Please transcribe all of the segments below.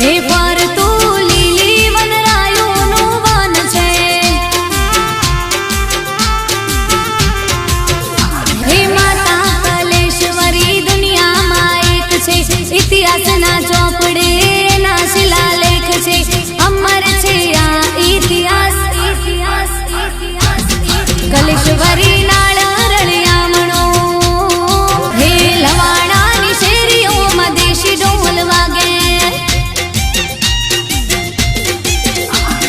હે ફરતું લીલી વનરાયોનું વન છે, હે માતા કલેશ્વરી દુનિયામાં એક છે, ઇતિહાસના ચોપડે ના શિલાલેખ છે, અમર છે આ ઇતિહાસ, ઇતિહાસ, ઇતિહાસ, કલેશ્વરી નાળ રળિયામણો, હે લવાણાની શેરીઓમાં દેશી ઢોલ વાગે,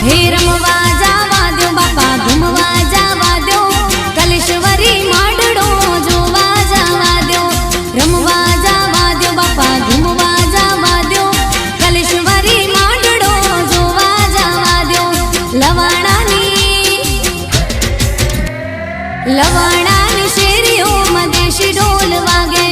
હે રમવા જાવા દો બાપા ઘૂમવા જાવા દો, કલેશ્વરી માંડળો જોવા જાવા દો, રમવા જાવા દો બાપા ઘૂમવા જાવા દો, કલેશ્વરી માંડળો જોવા જાવા દો, લવાણાની શેરીઓમાં દેશી ઢોલ વાગે।